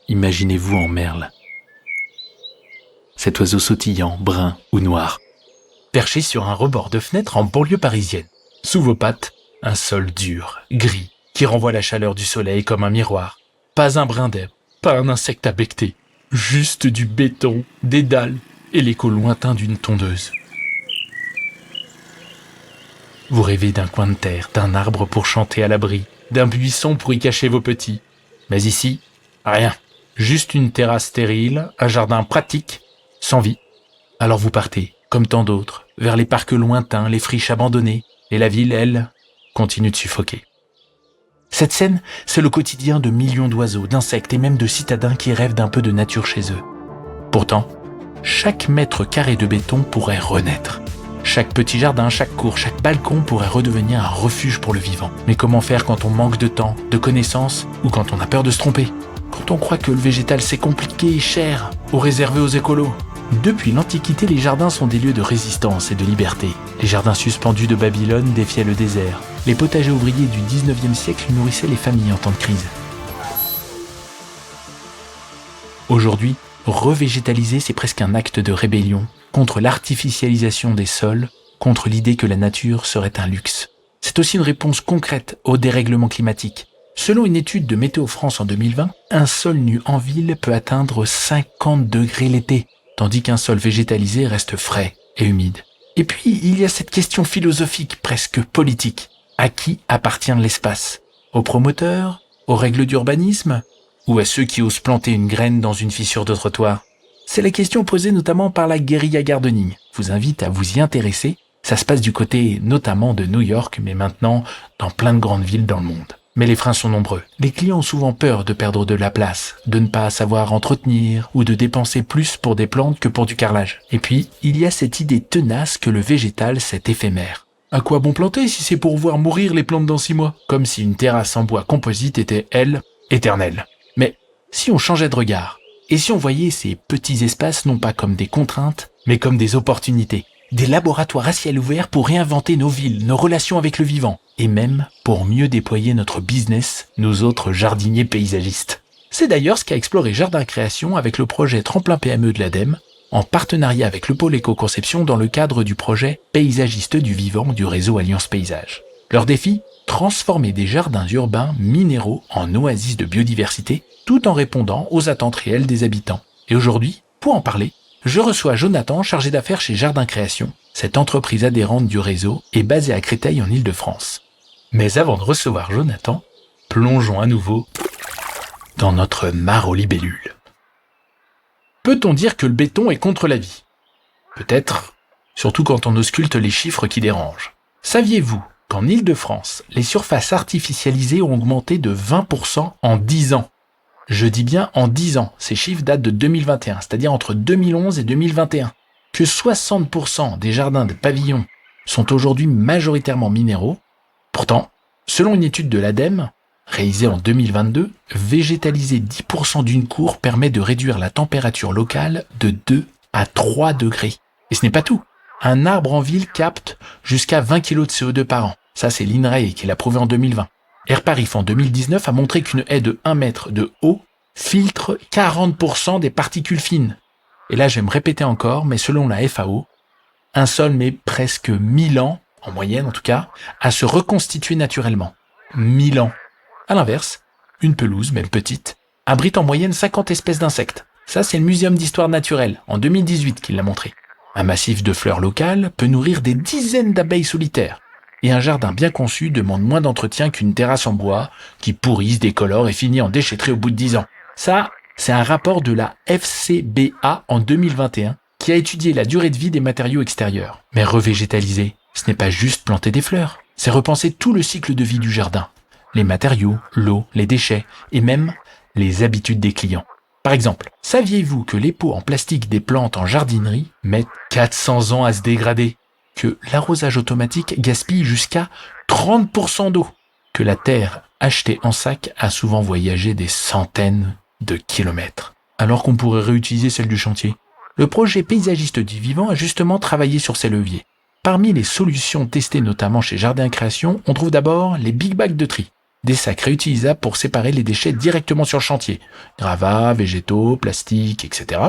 Imaginez-vous en merle. Cet oiseau sautillant, brun ou noir, perché sur un rebord de fenêtre en banlieue parisienne. Sous vos pattes, un sol dur, gris, qui renvoie la chaleur du soleil comme un miroir. Pas un brin d'herbe, pas un insecte à becqueter, juste du béton, des dalles et l'écho lointain d'une tondeuse. Vous rêvez d'un coin de terre, d'un arbre pour chanter à l'abri, d'un buisson pour y cacher vos petits. Mais ici, rien. Juste une terrasse stérile, un jardin pratique, sans vie. Alors vous partez, comme tant d'autres, vers les parcs lointains, les friches abandonnées, et la ville, elle, continue de suffoquer. Cette scène, c'est le quotidien de millions d'oiseaux, d'insectes et même de citadins qui rêvent d'un peu de nature chez eux. Pourtant, chaque mètre carré de béton pourrait renaître. Chaque petit jardin, chaque cour, chaque balcon pourrait redevenir un refuge pour le vivant. Mais comment faire quand on manque de temps, de connaissances ou quand on a peur de se tromper ? Quand on croit que le végétal c'est compliqué et cher ou réservé aux écolos ? Depuis l'Antiquité, les jardins sont des lieux de résistance et de liberté. Les jardins suspendus de Babylone défiaient le désert. Les potagers ouvriers du 19e siècle nourrissaient les familles en temps de crise. Aujourd'hui, revégétaliser, c'est presque un acte de rébellion contre l'artificialisation des sols, contre l'idée que la nature serait un luxe. C'est aussi une réponse concrète au dérèglement climatique. Selon une étude de Météo France en 2020, un sol nu en ville peut atteindre 50 degrés l'été, tandis qu'un sol végétalisé reste frais et humide. Et puis, il y a cette question philosophique, presque politique. À qui appartient l'espace ? Aux promoteurs ? Aux règles d'urbanisme ? Ou à ceux qui osent planter une graine dans une fissure de trottoir ? C'est la question posée notamment par la guérilla gardening. Je vous invite à vous y intéresser. Ça se passe du côté notamment de New York, mais maintenant dans plein de grandes villes dans le monde. Mais les freins sont nombreux. Les clients ont souvent peur de perdre de la place, de ne pas savoir entretenir ou de dépenser plus pour des plantes que pour du carrelage. Et puis, il y a cette idée tenace que le végétal, c'est éphémère. À quoi bon planter si c'est pour voir mourir les plantes dans 6 mois ? Comme si une terrasse en bois composite était, elle, éternelle. Mais si on changeait de regard, et si on voyait ces petits espaces non pas comme des contraintes, mais comme des opportunités, des laboratoires à ciel ouvert pour réinventer nos villes, nos relations avec le vivant, et même pour mieux déployer notre business, nous autres jardiniers paysagistes. C'est d'ailleurs ce qu'a exploré Jardin Création avec le projet Tremplin PME de l'ADEME, en partenariat avec le pôle éco-conception dans le cadre du projet Paysagiste du vivant du réseau Alliance Paysage. Leur défi ? Transformer des jardins urbains minéraux en oasis de biodiversité, tout en répondant aux attentes réelles des habitants. Et aujourd'hui, pour en parler, je reçois Jonathan, chargé d'affaires chez Jardin Création. Cette entreprise adhérente du réseau est basée à Créteil en Île-de-France. Mais avant de recevoir Jonathan, plongeons à nouveau dans notre mare aux libellules. Peut-on dire que le béton est contre la vie ? Peut-être, surtout quand on ausculte les chiffres qui dérangent. Saviez-vous qu'en Île-de-France, les surfaces artificialisées ont augmenté de 20% en 10 ans ? Je dis bien en 10 ans, ces chiffres datent de 2021, c'est-à-dire entre 2011 et 2021. Que 60% des jardins de pavillons sont aujourd'hui majoritairement minéraux. Pourtant, selon une étude de l'ADEME, réalisée en 2022, végétaliser 10% d'une cour permet de réduire la température locale de 2 à 3 degrés. Et ce n'est pas tout. Un arbre en ville capte jusqu'à 20 kg de CO2 par an. Ça, c'est l'INRAE qui l'a prouvé en 2020. Airparif en 2019 a montré qu'une haie de 1 mètre de haut filtre 40% des particules fines. Et là, je vais me répéter encore, mais selon la FAO, un sol met presque 1000 ans, en moyenne en tout cas, à se reconstituer naturellement. 1000 ans. À l'inverse, une pelouse, même petite, abrite en moyenne 50 espèces d'insectes. Ça, c'est le Muséum d'histoire naturelle, en 2018, qui l'a montré. Un massif de fleurs locales peut nourrir des dizaines d'abeilles solitaires. Et un jardin bien conçu demande moins d'entretien qu'une terrasse en bois qui pourrit, se décolore et finit en déchetterie au bout de 10 ans. Ça, c'est un rapport de la FCBA en 2021 qui a étudié la durée de vie des matériaux extérieurs. Mais revégétaliser, ce n'est pas juste planter des fleurs, c'est repenser tout le cycle de vie du jardin. Les matériaux, l'eau, les déchets et même les habitudes des clients. Par exemple, saviez-vous que les pots en plastique des plantes en jardinerie mettent 400 ans à se dégrader ? Que l'arrosage automatique gaspille jusqu'à 30% d'eau ? Que la terre achetée en sac a souvent voyagé des centaines de kilomètres, alors qu'on pourrait réutiliser celle du chantier. Le projet Paysagiste du vivant a justement travaillé sur ces leviers. Parmi les solutions testées notamment chez Jardin Création, on trouve d'abord les big bags de tri. des sacs réutilisables pour séparer les déchets directement sur le chantier. Gravats, végétaux, plastiques, etc.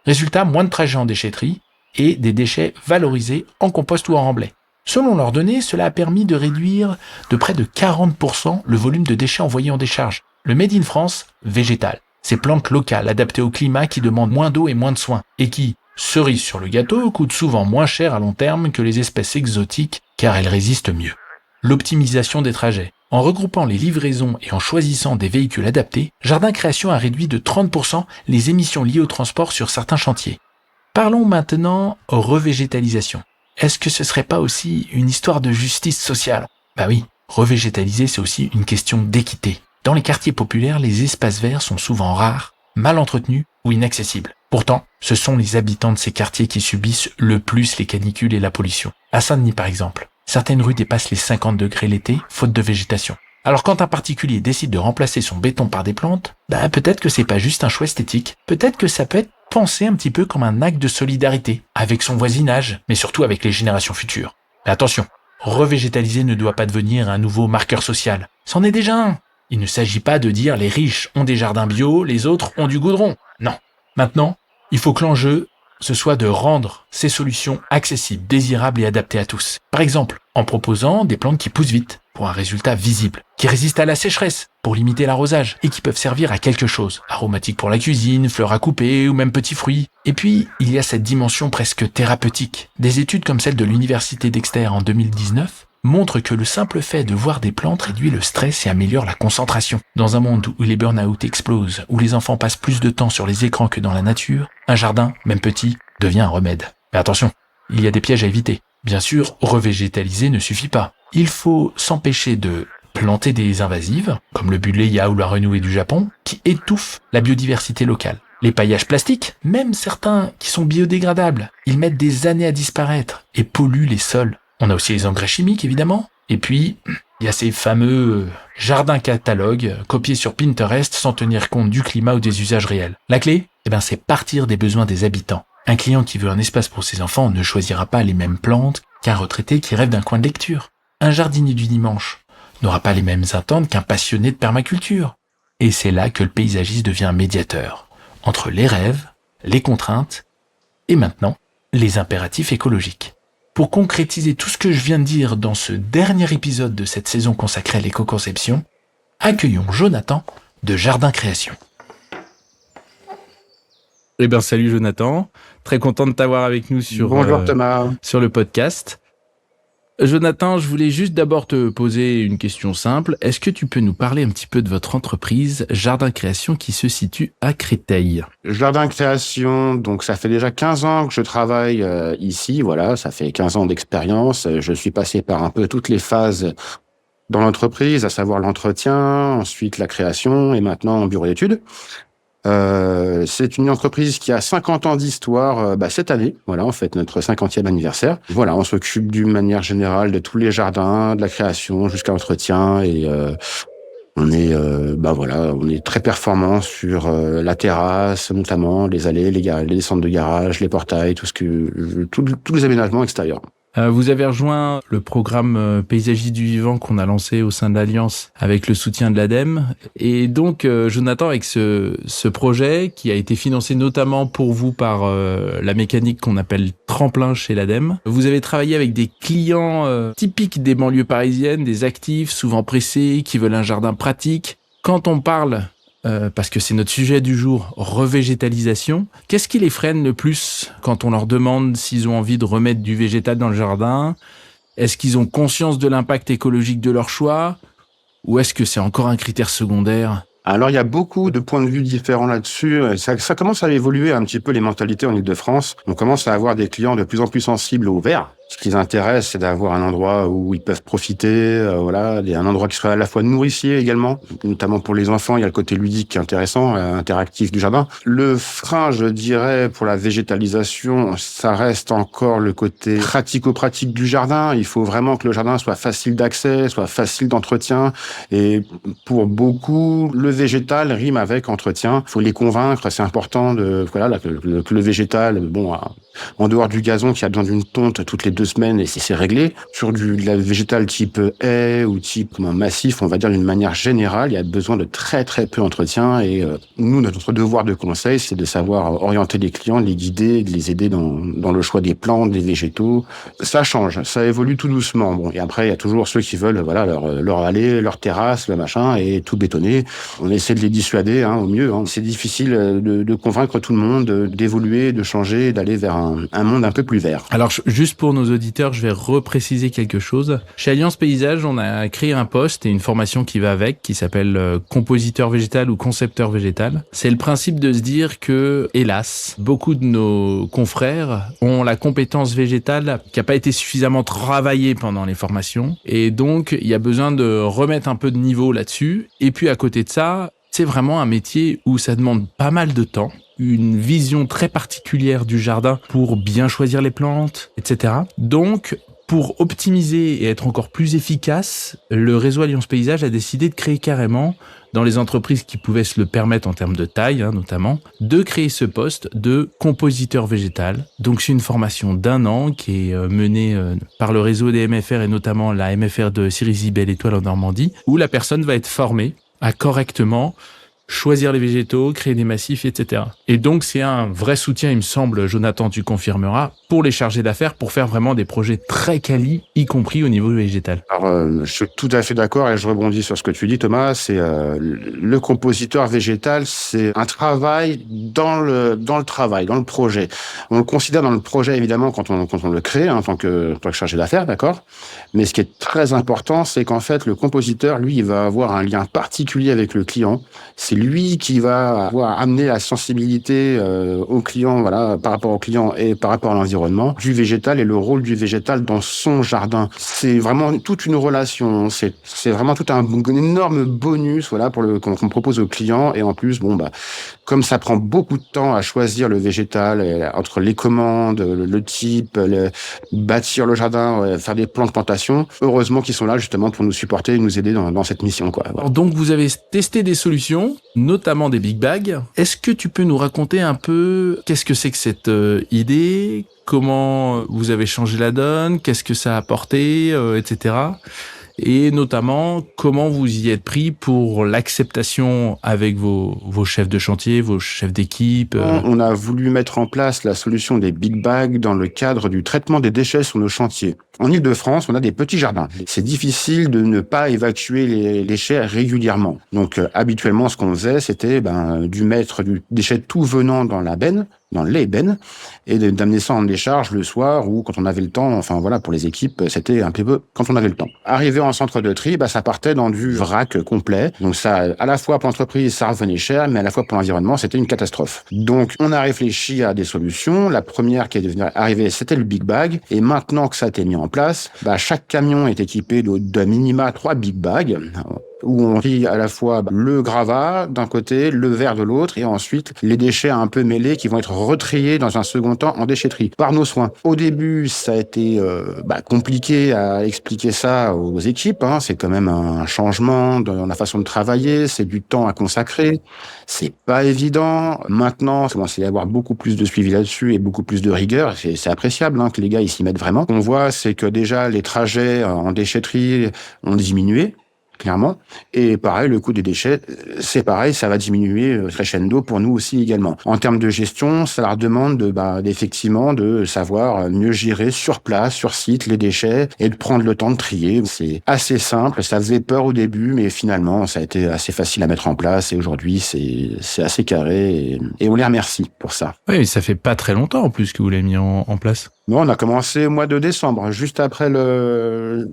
Résultat, moins de trajets en déchetterie et des déchets valorisés en compost ou en remblai. Selon leurs données, cela a permis de réduire de près de 40% le volume de déchets envoyés en décharge. Le Made in France, végétal. Ces plantes locales adaptées au climat qui demandent moins d'eau et moins de soins et qui, cerise sur le gâteau, coûtent souvent moins cher à long terme que les espèces exotiques car elles résistent mieux. L'optimisation des trajets. En regroupant les livraisons et en choisissant des véhicules adaptés, Jardin Création a réduit de 30% les émissions liées au transport sur certains chantiers. Parlons maintenant revégétalisation. Est-ce que ce serait pas aussi une histoire de justice sociale ? Bah oui, revégétaliser c'est aussi une question d'équité. Dans les quartiers populaires, les espaces verts sont souvent rares, mal entretenus ou inaccessibles. Pourtant, ce sont les habitants de ces quartiers qui subissent le plus les canicules et la pollution. À Saint-Denis par exemple, certaines rues dépassent les 50 degrés l'été, faute de végétation. Alors quand un particulier décide de remplacer son béton par des plantes, peut-être que c'est pas juste un choix esthétique, peut-être que ça peut être pensé un petit peu comme un acte de solidarité, avec son voisinage, mais surtout avec les générations futures. Mais attention, revégétaliser ne doit pas devenir un nouveau marqueur social. C'en est déjà un. Il ne s'agit pas de dire les riches ont des jardins bio, les autres ont du goudron. Non. Maintenant, il faut que l'enjeu, ce soit de rendre ces solutions accessibles, désirables et adaptées à tous. Par exemple, en proposant des plantes qui poussent vite, pour un résultat visible, qui résistent à la sécheresse, pour limiter l'arrosage, et qui peuvent servir à quelque chose. Aromatiques pour la cuisine, fleurs à couper, ou même petits fruits. Et puis, il y a cette dimension presque thérapeutique. Des études comme celle de l'Université d'Exeter en 2019 montrent que le simple fait de voir des plantes réduit le stress et améliore la concentration. Dans un monde où les burn-out explosent, où les enfants passent plus de temps sur les écrans que dans la nature, un jardin, même petit, devient un remède. Mais attention, il y a des pièges à éviter. Bien sûr, revégétaliser ne suffit pas. Il faut s'empêcher de planter des invasives, comme le buddleia ou la renouée du Japon, qui étouffent la biodiversité locale. Les paillages plastiques, même certains qui sont biodégradables, ils mettent des années à disparaître et polluent les sols. On a aussi les engrais chimiques, évidemment. Et puis, il y a ces fameux jardins catalogues copiés sur Pinterest sans tenir compte du climat ou des usages réels. La clé, c'est partir des besoins des habitants. Un client qui veut un espace pour ses enfants ne choisira pas les mêmes plantes qu'un retraité qui rêve d'un coin de lecture. Un jardinier du dimanche n'aura pas les mêmes attentes qu'un passionné de permaculture. Et c'est là que le paysagiste devient un médiateur entre les rêves, les contraintes et maintenant les impératifs écologiques. Pour concrétiser tout ce que je viens de dire dans ce dernier épisode de cette saison consacrée à l'éco-conception, accueillons Jonathan de Jardin Création. Salut Jonathan, très content de t'avoir avec nous Bonjour Thomas. Sur le podcast. Jonathan, je voulais juste d'abord te poser une question simple. Est-ce que tu peux nous parler un petit peu de votre entreprise Jardin Création qui se situe à Créteil ? Jardin Création, donc ça fait déjà 15 ans que je travaille ici, voilà, ça fait 15 ans d'expérience. Je suis passé par un peu toutes les phases dans l'entreprise, à savoir l'entretien, ensuite la création et maintenant en bureau d'études. C'est une entreprise qui a 50 ans d'histoire cette année. Voilà, on fête notre 50e anniversaire. Voilà, on s'occupe d'une manière générale de tous les jardins, de la création jusqu'à l'entretien et on est très performant sur la terrasse, notamment les allées, les descentes de garage, les portails, tous les aménagements extérieurs. Vous avez rejoint le programme Paysagistes du Vivant qu'on a lancé au sein de l'Alliance avec le soutien de l'ADEME. Et donc, Jonathan, avec ce projet qui a été financé notamment pour vous par la mécanique qu'on appelle tremplin chez l'ADEME, vous avez travaillé avec des clients typiques des banlieues parisiennes, des actifs, souvent pressés, qui veulent un jardin pratique. Quand on parle parce que c'est notre sujet du jour, revégétalisation. Qu'est-ce qui les freine le plus quand on leur demande s'ils ont envie de remettre du végétal dans le jardin ? Est-ce qu'ils ont conscience de l'impact écologique de leur choix ? Ou est-ce que c'est encore un critère secondaire ? Alors, il y a beaucoup de points de vue différents là-dessus. Ça commence à évoluer un petit peu les mentalités en Île-de-France. On commence à avoir des clients de plus en plus sensibles au vert. Ce qui les intéresse, c'est d'avoir un endroit où ils peuvent profiter, un endroit qui soit à la fois nourricier également, notamment pour les enfants. Il y a le côté ludique qui est intéressant, interactif du jardin. Le frein, je dirais, pour la végétalisation, ça reste encore le côté pratico-pratique du jardin. Il faut vraiment que le jardin soit facile d'accès, soit facile d'entretien. Et pour beaucoup, le végétal rime avec entretien. Il faut les convaincre. C'est important que le végétal, En dehors du gazon qui a besoin d'une tonte toutes les 2 semaines et c'est réglé. Sur de la végétale type haie ou type massif, on va dire d'une manière générale, il y a besoin de très très peu d'entretien et nous, notre devoir de conseil, c'est de savoir orienter les clients, les guider, de les aider dans le choix des plantes, des végétaux. Ça change, ça évolue tout doucement. Bon, et après, il y a toujours ceux qui veulent leur allée, leur terrasse, le machin et tout bétonner. On essaie de les dissuader au mieux. C'est difficile de convaincre tout le monde d'évoluer, de changer, d'aller vers un monde un peu plus vert. Alors, juste pour nos auditeurs, je vais repréciser quelque chose. Chez Alliance Paysage, on a créé un poste et une formation qui va avec, qui s'appelle compositeur végétal ou concepteur végétal. C'est le principe de se dire que, hélas, beaucoup de nos confrères ont la compétence végétale qui n'a pas été suffisamment travaillée pendant les formations. Et donc, il y a besoin de remettre un peu de niveau là-dessus. Et puis, à côté de ça, c'est vraiment un métier où ça demande pas mal de temps, une vision très particulière du jardin pour bien choisir les plantes, etc. Donc, pour optimiser et être encore plus efficace, le réseau Alliance Paysage a décidé de créer carrément, dans les entreprises qui pouvaient se le permettre en termes de taille notamment, de créer ce poste de compositeur végétal. Donc c'est une formation d'1 an qui est menée par le réseau des MFR et notamment la MFR de Cerisy-Belle-Étoile en Normandie, où la personne va être formée à correctement choisir les végétaux, créer des massifs, etc. Et donc, c'est un vrai soutien, il me semble, Jonathan, tu confirmeras, pour les chargés d'affaires, pour faire vraiment des projets très quali, y compris au niveau végétal. Alors, je suis tout à fait d'accord et je rebondis sur ce que tu dis, Thomas. C'est le compositeur végétal, c'est un travail dans le travail, dans le projet. On le considère dans le projet, évidemment, quand on le crée, en tant que chargé d'affaires, d'accord. Mais ce qui est très important, c'est qu'en fait, le compositeur, lui, il va avoir un lien particulier avec le client. C'est lui qui va avoir amené la sensibilité au client, voilà, par rapport au client et par rapport à l'environnement du végétal et le rôle du végétal dans son jardin. C'est vraiment toute une relation. C'est vraiment tout un énorme bonus, voilà, qu'on propose au client. Et en plus, comme ça prend beaucoup de temps à choisir le végétal, entre les commandes, le type, bâtir le jardin, faire des plans de plantation, heureusement qu'ils sont là justement pour nous supporter et nous aider dans cette mission, quoi. Voilà. Alors donc vous avez testé des solutions, notamment des big bags. Est-ce que tu peux nous raconter un peu qu'est-ce que c'est que cette idée, comment vous avez changé la donne, qu'est-ce que ça a apporté, etc. Et notamment, comment vous y êtes pris pour l'acceptation avec vos chefs de chantier, vos chefs d'équipe. On a voulu mettre en place la solution des big bags dans le cadre du traitement des déchets sur nos chantiers. En Île-de-France, on a des petits jardins. C'est difficile de ne pas évacuer les déchets régulièrement. Donc, habituellement, ce qu'on faisait, c'était du mettre du déchet tout venant dans la benne, dans les bennes, et d'amener ça en décharge le soir ou quand on avait le temps. Enfin voilà, pour les équipes, c'était un peu quand on avait le temps. Arrivé en centre de tri, ça partait dans du vrac complet. Donc ça, à la fois pour l'entreprise, ça revenait cher, mais à la fois pour l'environnement, c'était une catastrophe. Donc on a réfléchi à des solutions. La première qui est arrivée, c'était le big bag. Et maintenant que ça a été mis en place, chaque camion est équipé de minima 3 big bags, où on trie à la fois le gravat d'un côté, le verre de l'autre, et ensuite les déchets un peu mêlés qui vont être retriés dans un second temps en déchetterie, par nos soins. Au début, ça a été compliqué à expliquer ça aux équipes. C'est quand même un changement dans la façon de travailler, c'est du temps à consacrer, c'est pas évident. Maintenant, il commence à y avoir beaucoup plus de suivi là-dessus et beaucoup plus de rigueur. C'est appréciable que les gars ils s'y mettent vraiment. Ce qu'on voit, c'est que déjà les trajets en déchetterie ont diminué, clairement. Et pareil, le coût des déchets, c'est pareil, ça va diminuer crescendo pour nous aussi également. En termes de gestion, ça leur demande effectivement de savoir mieux gérer sur place, sur site, les déchets et de prendre le temps de trier. C'est assez simple, ça faisait peur au début, mais finalement, ça a été assez facile à mettre en place et aujourd'hui, c'est assez carré et on les remercie pour ça. Oui, ça fait pas très longtemps en plus que vous l'avez mis en place. Non, on a commencé au mois de décembre, juste après vraiment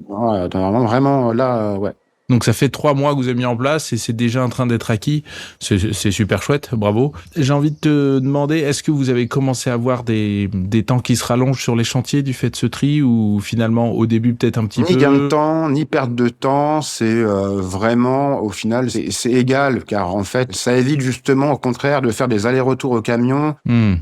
là, ouais. Donc ça fait 3 mois que vous avez mis en place et c'est déjà en train d'être acquis. C'est super chouette, bravo. J'ai envie de te demander, est-ce que vous avez commencé à avoir des temps qui se rallongent sur les chantiers du fait de ce tri ou finalement au début peut-être un petit peu... Ni gain de temps, ni perte de temps, c'est vraiment au final c'est égal car en fait ça évite justement au contraire de faire des allers-retours au camion.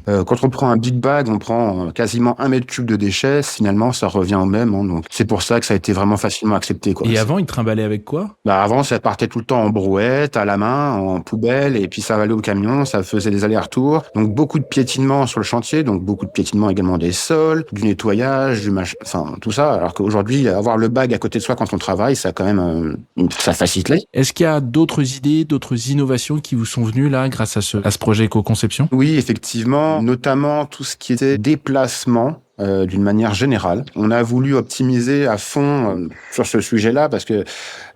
Quand on prend un big bag, on prend quasiment 1 mètre cube de déchets, finalement ça revient au même. Donc c'est pour ça que ça a été vraiment facilement accepté, quoi. Et avant, ils trimballaient avec quoi toi? Bah, avant, ça partait tout le temps en brouette, à la main, en poubelle, et puis ça allait au camion, ça faisait des allers-retours. Donc beaucoup de piétinement sur le chantier, donc beaucoup de piétinement également des sols, du nettoyage, enfin tout ça. Alors qu'aujourd'hui, avoir le bag à côté de soi quand on travaille, ça quand même, ça facilite la vie. Est-ce qu'il y a d'autres idées, d'autres innovations qui vous sont venues là grâce à ce projet éco-conception? Oui, effectivement, notamment tout ce qui était déplacement. D'une manière générale. On a voulu optimiser à fond sur ce sujet-là parce que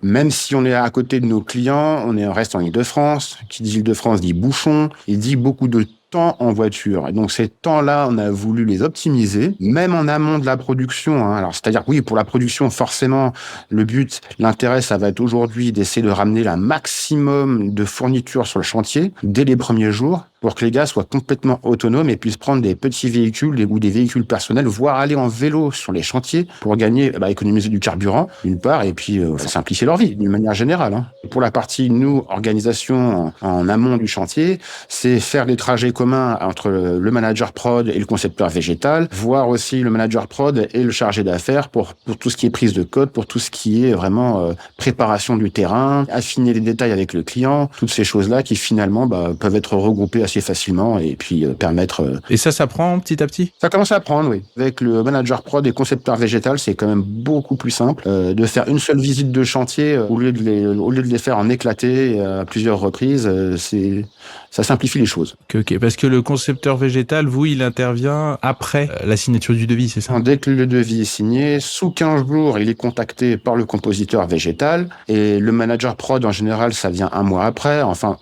même si on est à côté de nos clients, reste en Île-de-France. Qui dit Île-de-France dit bouchon, il dit beaucoup de temps en voiture. Et donc ces temps-là, on a voulu les optimiser, même en amont de la production. Alors c'est-à-dire que oui, pour la production, forcément, l'intérêt, ça va être aujourd'hui d'essayer de ramener la maximum de fournitures sur le chantier dès les premiers jours, pour que les gars soient complètement autonomes et puissent prendre des petits véhicules ou des véhicules personnels, voire aller en vélo sur les chantiers pour gagner, économiser du carburant, d'une part, et puis simplifier leur vie, d'une manière générale. Pour la partie, nous, organisation en amont du chantier, c'est faire des trajets communs entre le manager prod et le concepteur végétal, voire aussi le manager prod et le chargé d'affaires pour tout ce qui est prise de code, pour tout ce qui est vraiment préparation du terrain, affiner les détails avec le client, toutes ces choses-là qui finalement peuvent être regroupées assez facilement et puis permettre... Et ça prend petit à petit? Ça commence à prendre, oui. Avec le manager prod et concepteur végétal, c'est quand même beaucoup plus simple de faire une seule visite de chantier au lieu de les faire en éclaté à plusieurs reprises. Ça simplifie les choses. Ok. Parce que le concepteur végétal, vous, il intervient après la signature du devis, c'est ça? Dès que le devis est signé, sous 15 jours, il est contacté par le compositeur végétal et le manager prod, en général, ça vient un mois après. Enfin,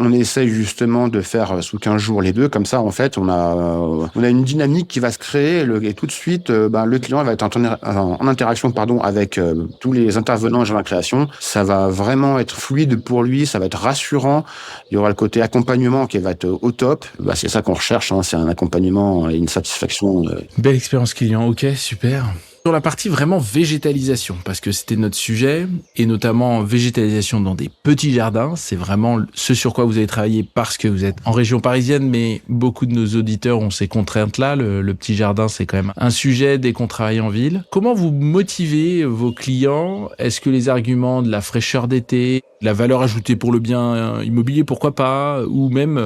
on essaye justement de faire sous 15 jours les deux. Comme ça, en fait, on a une dynamique qui va se créer et tout de suite, le client va être en interaction avec tous les intervenants dans la création. Ça va vraiment être fluide pour lui, ça va être rassurant. Il y aura le côté accompagnement qui va être au top. C'est ça qu'on recherche, c'est un accompagnement et une satisfaction. Belle expérience client, ok, super. Sur la partie vraiment végétalisation, parce que c'était notre sujet, et notamment végétalisation dans des petits jardins, c'est vraiment ce sur quoi vous avez travaillé parce que vous êtes en région parisienne, mais beaucoup de nos auditeurs ont ces contraintes-là. Le petit jardin, c'est quand même un sujet dès qu'on travaille en ville. Comment vous motivez vos clients? Est-ce que les arguments de la fraîcheur d'été, la valeur ajoutée pour le bien immobilier, pourquoi pas, ou même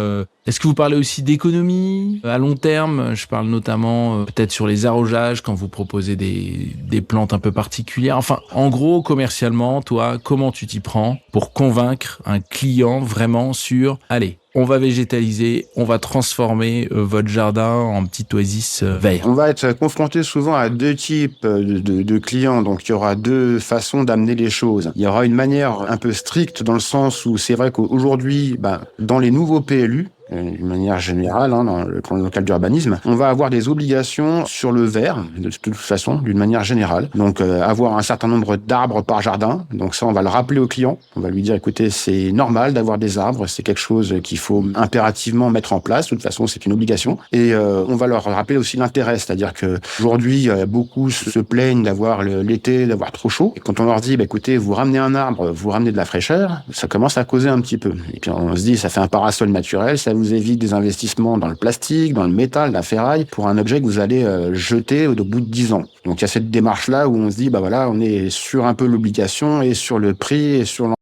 est-ce que vous parlez aussi d'économie à long terme? Je parle notamment peut-être sur les arrosages quand vous proposez des plantes un peu particulières. Enfin, en gros, commercialement, toi, comment tu t'y prends pour convaincre un client vraiment sur « Allez, on va végétaliser, on va transformer votre jardin en petit oasis vert ». On va être confronté souvent à deux types de clients. Donc, il y aura deux façons d'amener les choses. Il y aura une manière un peu stricte dans le sens où c'est vrai qu'aujourd'hui, dans les nouveaux PLU, d'une manière générale, dans le plan local d'urbanisme, on va avoir des obligations sur le vert, de toute façon, d'une manière générale. Donc, avoir un certain nombre d'arbres par jardin. Donc ça, on va le rappeler au client. On va lui dire, écoutez, c'est normal d'avoir des arbres. C'est quelque chose qu'il faut impérativement mettre en place. De toute façon, c'est une obligation. Et on va leur rappeler aussi l'intérêt. C'est-à-dire que aujourd'hui, beaucoup se plaignent d'avoir l'été, d'avoir trop chaud. Et quand on leur dit, écoutez, vous ramenez un arbre, vous ramenez de la fraîcheur, ça commence à causer un petit peu. Et puis on se dit, ça fait un parasol naturel, ça vous évite des investissements dans le plastique, dans le métal, la ferraille, pour un objet que vous allez jeter au bout de 10 ans. Donc il y a cette démarche-là où on se dit, on est sur un peu l'obligation et sur le prix et sur